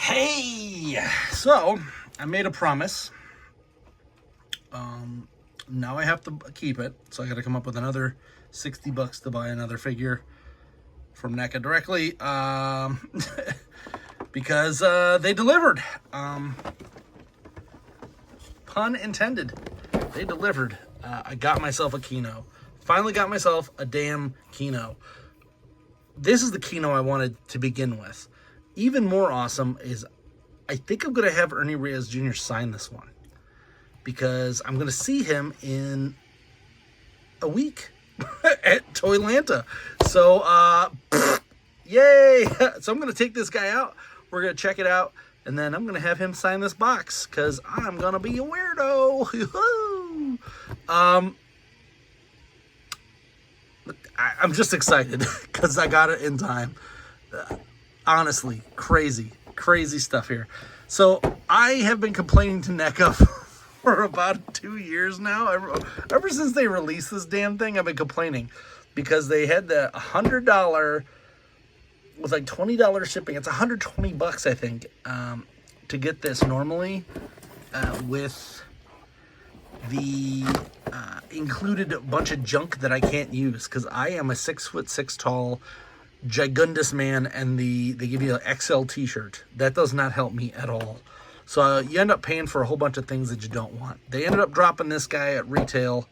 Hey, so I made a promise. Now I have to keep it, so I got to come up with another $60 to buy another figure from NECA directly, because they delivered. Pun intended. They delivered. I got myself a Kino. Finally got myself a damn Kino. This is the Kino I wanted to begin with. Even more awesome is I think I'm going to have Ernie Reyes Jr. sign this one, because I'm going to see him in a week at Toylanta. So, yay! So I'm going to take this guy out. We're going to check it out, and then I'm going to have him sign this box, because I'm going to be a weirdo. I'm just excited because I got it in time. Honestly, crazy stuff here. So I have been complaining to NECA for about 2 years now. Ever since they released this damn thing, I've been complaining because they had the $100 with like $20 shipping. It's $120, I think, to get this normally, with the included bunch of junk that I can't use, because I am a 6'6" tall gigundous man, and they give you an XL t-shirt. That does not help me at all. So you end up paying for a whole bunch of things that you don't want. They ended up dropping this guy at retail.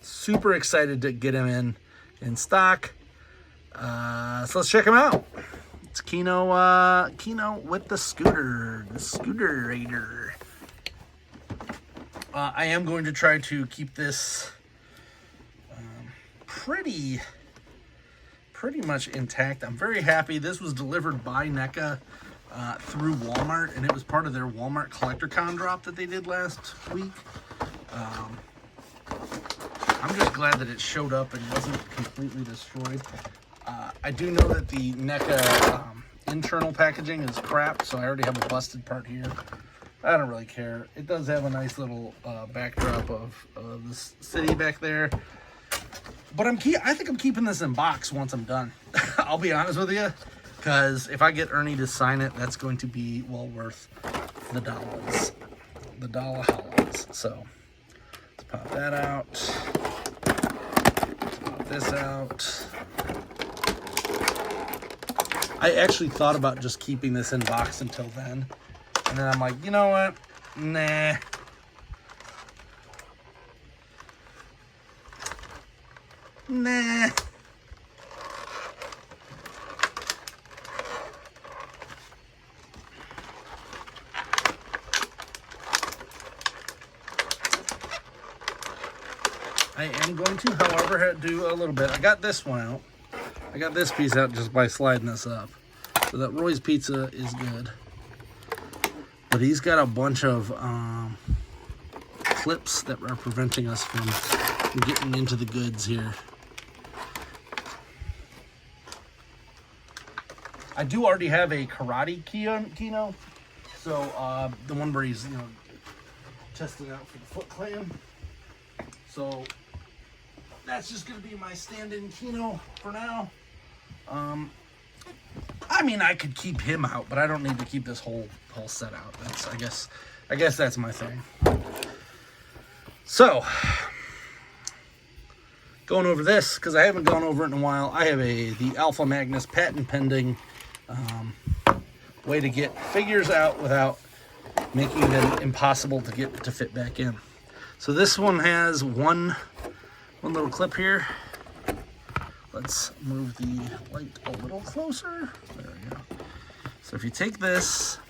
Super excited to get him in stock. So let's check him out. It's Kino with the Scooter Raider. I am going to try to keep this pretty much intact. I'm very happy. This was delivered by NECA through Walmart, and it was part of their Walmart CollectorCon drop that they did last week. I'm just glad that it showed up and wasn't completely destroyed. I do know that the NECA internal packaging is crap, so I already have a busted part here. I don't really care. It does have a nice little backdrop of the city back there. But I think I'm keeping this in box once I'm done. I'll be honest with you, because if I get Ernie to sign it, that's going to be well worth the dollars. The dollar hollows. So let's pop that out. Let's pop this out. I actually thought about just keeping this in box until then. And then I'm like, you know what? Nah. I am going to, however, do a little bit. I got this one out. I got this piece out just by sliding this up. So that Roy's Pizza is good. But he's got a bunch of clips that are preventing us from getting into the goods here. I do already have a karate Kino, so the one where he's testing out for the Foot Clan. So that's just gonna be my stand-in Kino for now. I mean, I could keep him out, but I don't need to keep this whole set out. I guess that's my thing. So, going over this, because I haven't gone over it in a while. I have the Alpha Magnus patent pending way to get figures out without making them impossible to fit back in. So this one has one little clip here. Let's move the light a little closer. There we go. So if you take this,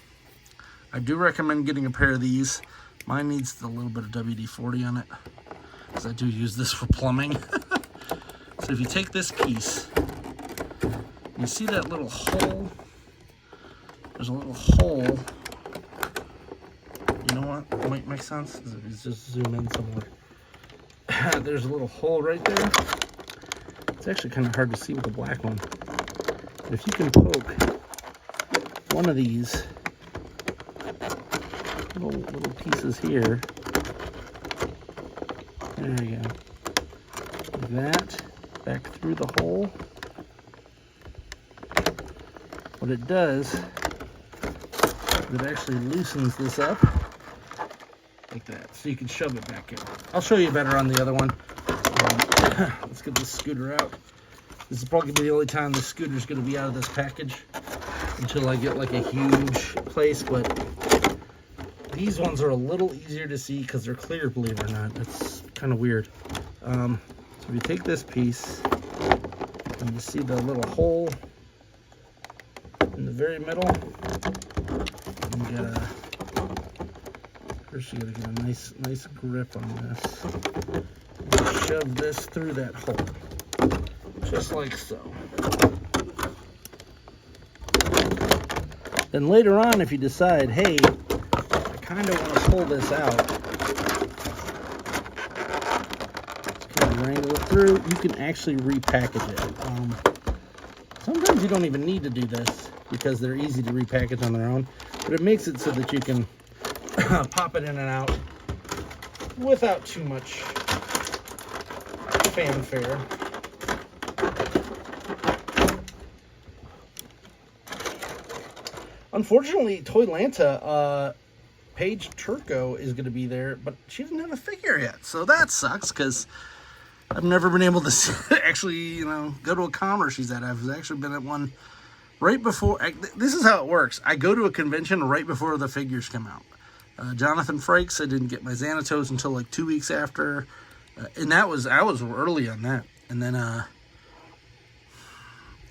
I do recommend getting a pair of these. Mine needs a little bit of WD-40 on it, because I do use this for plumbing. So if you take this piece, you see that little hole? There's a little hole. You know what? It might make sense. Let's just zoom in somewhere. There's a little hole right there. It's actually kind of hard to see with the black one. But if you can poke one of these little pieces here, there we go. Like that, back through the hole. What it does that actually loosens this up like that, so you can shove it back in. I'll show you better on the other one. Let's get this scooter out. This is probably gonna be the only time this scooter is gonna be out of this package until I get like a huge place, but these ones are a little easier to see because they're clear, believe it or not. It's kind of weird. So if you take this piece and you see the little hole in the very middle, you gotta first you gotta get a nice grip on this. And shove this through that hole, just like so. Then later on, if you decide, hey, I kind of want to pull this out, just kind of wrangle it through, you can actually repackage it. Sometimes you don't even need to do this because they're easy to repackage on their own, but it makes it so that you can pop it in and out without too much fanfare. Unfortunately, Toylanta, Paige Turco is going to be there, but she doesn't have a figure yet, so that sucks because I've never been able to actually, go to a con where she's at. I've actually been at one right before. This is how it works. I go to a convention right before the figures come out. Jonathan Frakes, I didn't get my Xanatos until like 2 weeks after, and I was early on that. And then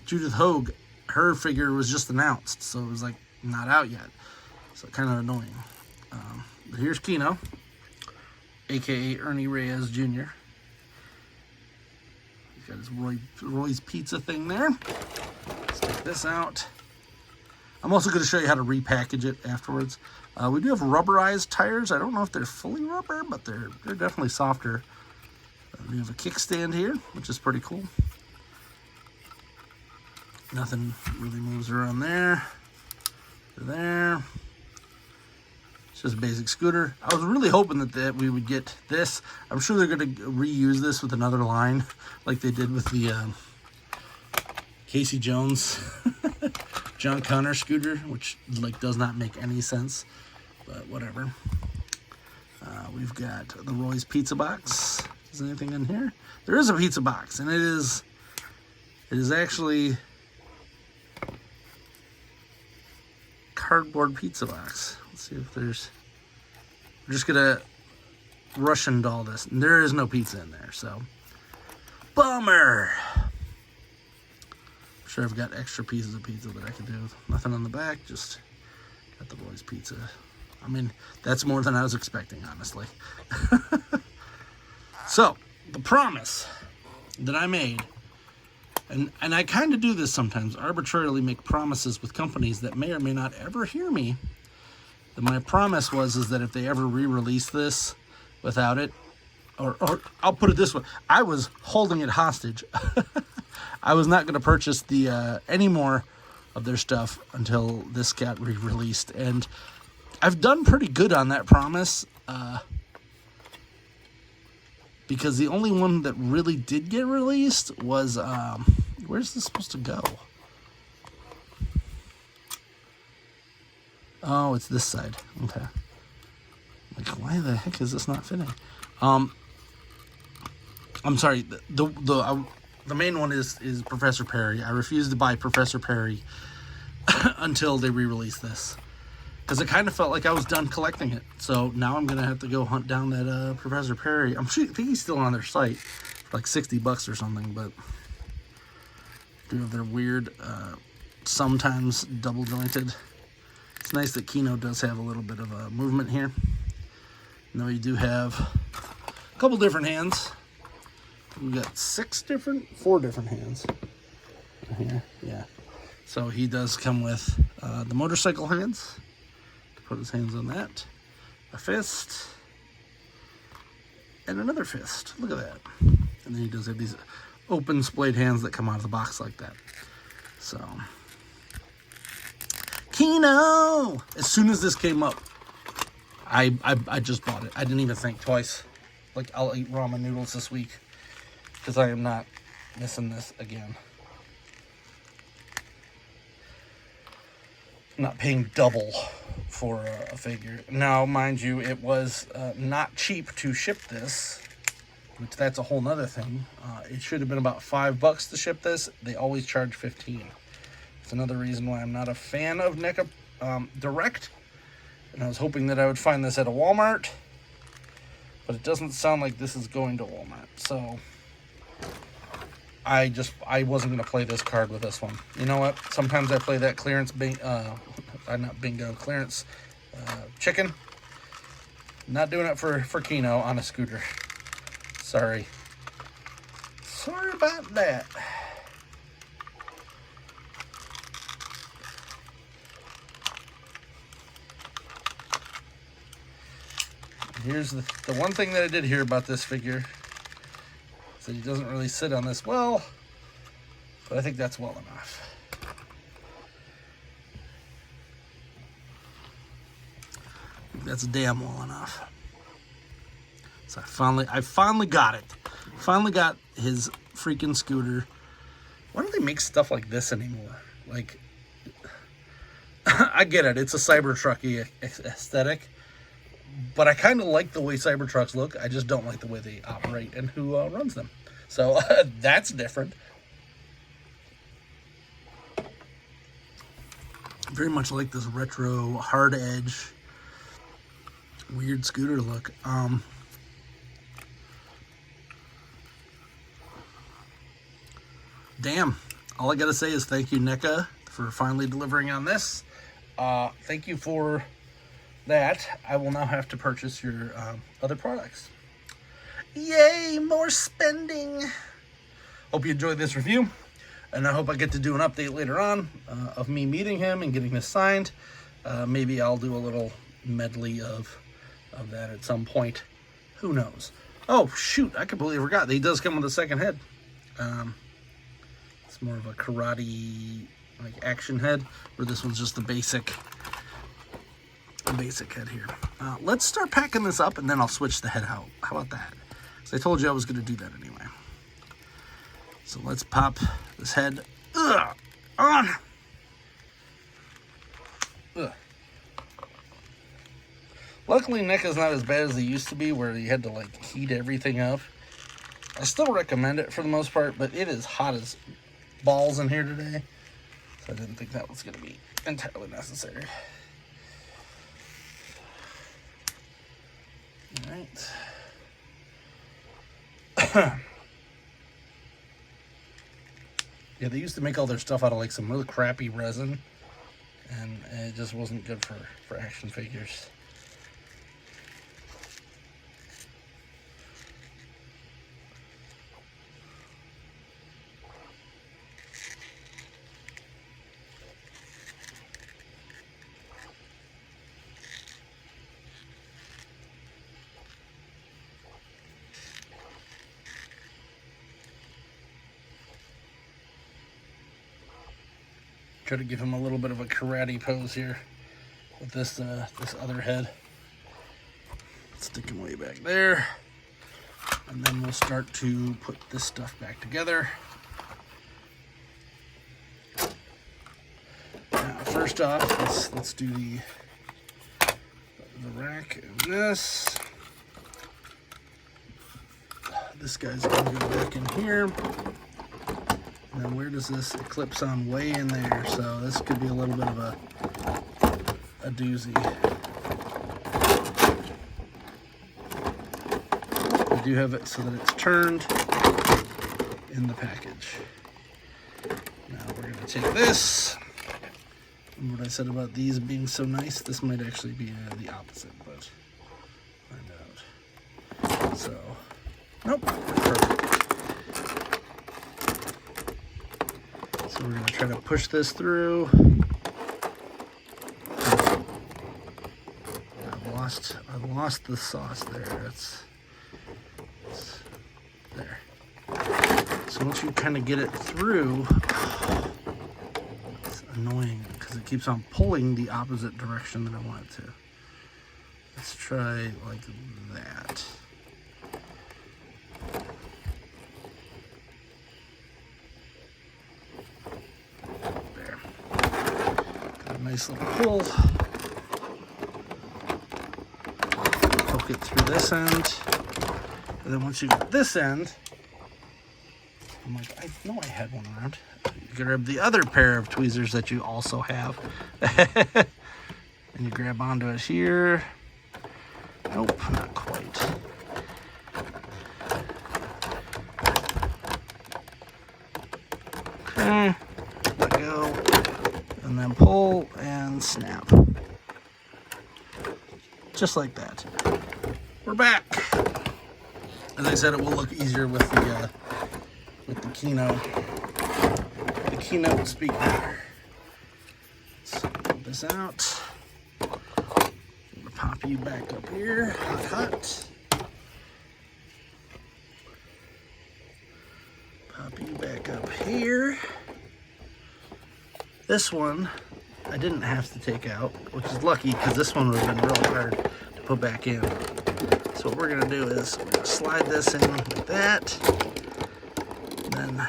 Judith Hogue, her figure was just announced, so it was like not out yet, so kind of annoying. But here's Kino, aka Ernie Reyes Jr. He's got his Roy's Pizza thing there. Let's take this out. I'm also going to show you how to repackage it afterwards. We do have rubberized tires. I don't know if they're fully rubber, but they're definitely softer. We have a kickstand here, which is pretty cool. Nothing really moves around there. There. It's just a basic scooter. I was really hoping that we would get this. I'm sure they're going to reuse this with another line, like they did with the Casey Jones John Connor scooter, which like does not make any sense, but whatever. We've got the Roy's Pizza Box. Is there anything in here? There is a pizza box, and it is actually cardboard pizza box. Let's see if there's. We're just gonna Russian doll this, and there is no pizza in there, so bummer. I'm sure I've got extra pieces of pizza that I can do. Nothing on the back, just got the Roy's Pizza. I mean, that's more than I was expecting, honestly. So, the promise that I made, and I kind of do this sometimes, arbitrarily make promises with companies that may or may not ever hear me. And my promise is that if they ever re-release this without it, or I'll put it this way, I was holding it hostage. I was not going to purchase any more of their stuff until this got re-released, and I've done pretty good on that promise, because the only one that really did get released was, where's this supposed to go? Oh, it's this side. Okay. Like, why the heck is this not fitting? I'm sorry. The main one is Professor Perry. I refuse to buy Professor Perry until they re-release this, because it kind of felt like I was done collecting it. So now I'm gonna have to go hunt down that Professor Perry. I think he's still on their site for like $60 or something, but do have their weird, sometimes double jointed. It's nice that Kino does have a little bit of a movement here. Now you do have a couple different hands. We got 4 different hands here. Yeah. So he does come with the motorcycle hands. Put his hands on that. A fist. And another fist. Look at that. And then he does have these open splayed hands that come out of the box like that. So, Kino! As soon as this came up, I just bought it. I didn't even think twice. Like, I'll eat ramen noodles this week, because I am not missing this again. I'm not paying double for a figure. Now, mind you, it was not cheap to ship this, which that's a whole nother thing. It should have been about $5 to ship this. They always charge 15. It's another reason why I'm not a fan of NECA Direct. And I was hoping that I would find this at a Walmart, but it doesn't sound like this is going to Walmart. So I wasn't going to play this card with this one. You know what? Sometimes I play that clearance clearance chicken. Not doing it for Kino on a scooter. Sorry about that. Here's the one thing that I did hear about this figure is that he doesn't really sit on this well, but I think that's well enough. I think that's damn well enough. So I finally got it. Finally got his freaking scooter. Why don't they make stuff like this anymore? Like, I get it. It's a Cybertrucky aesthetic. But I kind of like the way Cybertrucks look. I just don't like the way they operate and who runs them. So that's different. Very much like this retro, hard edge, weird scooter look. Damn. All I gotta say is thank you, NECA, for finally delivering on this. Thank you for that. I will now have to purchase your other products. Yay, more spending. Hope you enjoyed this review, and I hope I get to do an update later on of me meeting him and getting this signed. Maybe I'll do a little medley of that at some point. Who knows? Oh, shoot, I completely forgot that he does come with a second head. It's more of a karate, like, action head, where this one's just the basic head here. Let's start packing this up, and then I'll switch the head out. How about that? So I told you I was going to do that anyway. So let's pop this head on. Luckily, NECA's not as bad as they used to be, where you had to like heat everything up. I still recommend it for the most part, but it is hot as balls in here today, so I didn't think that was going to be entirely necessary. All right. Yeah, they used to make all their stuff out of like some really crappy resin, and it just wasn't good for action figures. Try to give him a little bit of a karate pose here with this this other head. Stick him way back there, and then we'll start to put this stuff back together. Now, first off, let's do the rack and this. This guy's gonna go back in here. And then where does this, it clips on way in there, so this could be a little bit of a doozy. I do have it so that it's turned in the package. Now we're going to take this, and what I said about these being so nice, this might actually be the opposite, but find out. So, nope, perfect. So we're going to try to push this through. I've lost the sauce there. It's there. So once you kind of get it through, it's annoying because it keeps on pulling the opposite direction that I want it to. Let's try like that. Nice little pull. get through this end. And then once you get this end, I'm like, I know I had one around. You grab the other pair of tweezers that you also have. And you grab onto it here. Nope, not quite. Okay, let go. And then pull and snap. Just like that. We're back. As I said, it will look easier with the Kino. The Kino speaker. Let's pull this out. I'm gonna pop you back up here. Hot. Pop you back up here. This one I didn't have to take out, which is lucky because this one would have been real hard to put back in. So what we're gonna do is we're gonna slide this in like that. Then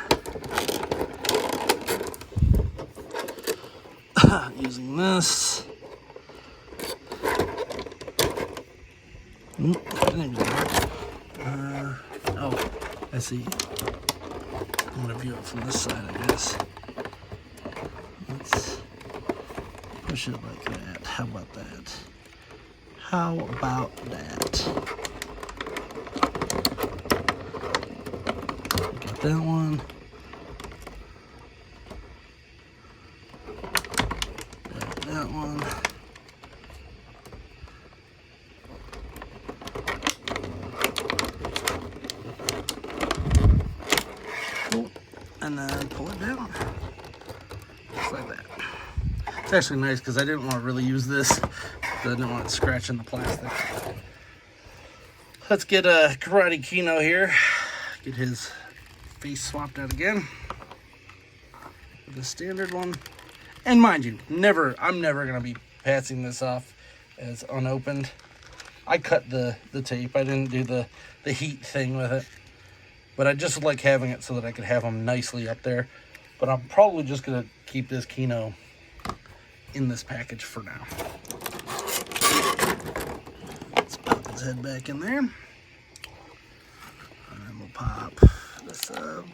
using this. Oh, I see. I'm gonna view it from this side, I guess. Let's push it like that. How about that? How about that? Got that one. Got that one. Cool. And then pull it down. Just like that. It's actually nice because I didn't want to really use this. I didn't want it scratching the plastic. Let's get a Karate Kino here. Get his face swapped out again. The standard one. And mind you, I'm never going to be passing this off as unopened. I cut the tape. I didn't do the heat thing with it. But I just like having it so that I could have them nicely up there. But I'm probably just going to keep this Kino in this package for now. Let's pop his head back in there. And then we'll pop this up.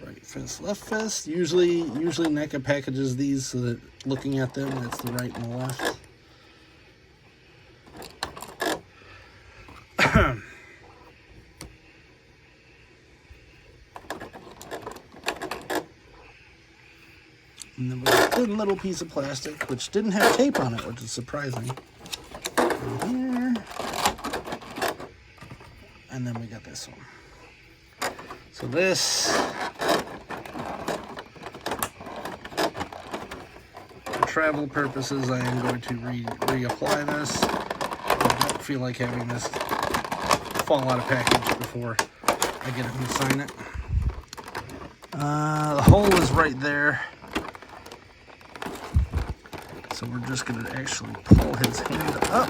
Right fist, left fist. Usually NECA packages these so that looking at them, that's the right and the left. And then we got a thin little piece of plastic, which didn't have tape on it, which is surprising. And here. And then we got this one. So this, for travel purposes, I am going to reapply this. I don't feel like having this fall out of package before I get him to sign it. The hole is right there. So we're just going to actually pull his hand up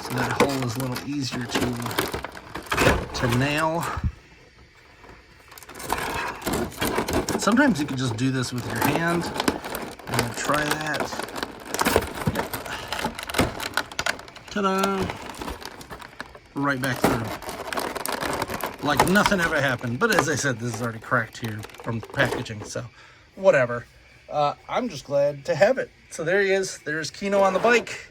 so that hole is a little easier to nail. Sometimes you can just do this with your hand. I'm going to try that. Ta-da! Right back through. Like nothing ever happened. But as I said, this is already cracked here from packaging, so whatever. I'm just glad to have it. So there he is. There's Kino on the bike.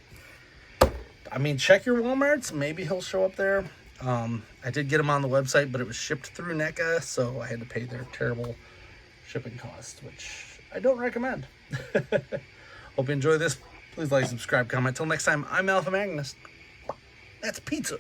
I mean, check your Walmarts. Maybe he'll show up there. I did get him on the website, but it was shipped through NECA, so I had to pay their terrible shipping costs, which I don't recommend. Hope you enjoy this. Please like, subscribe, comment. Till next time, I'm Alpha Magnus. That's pizza.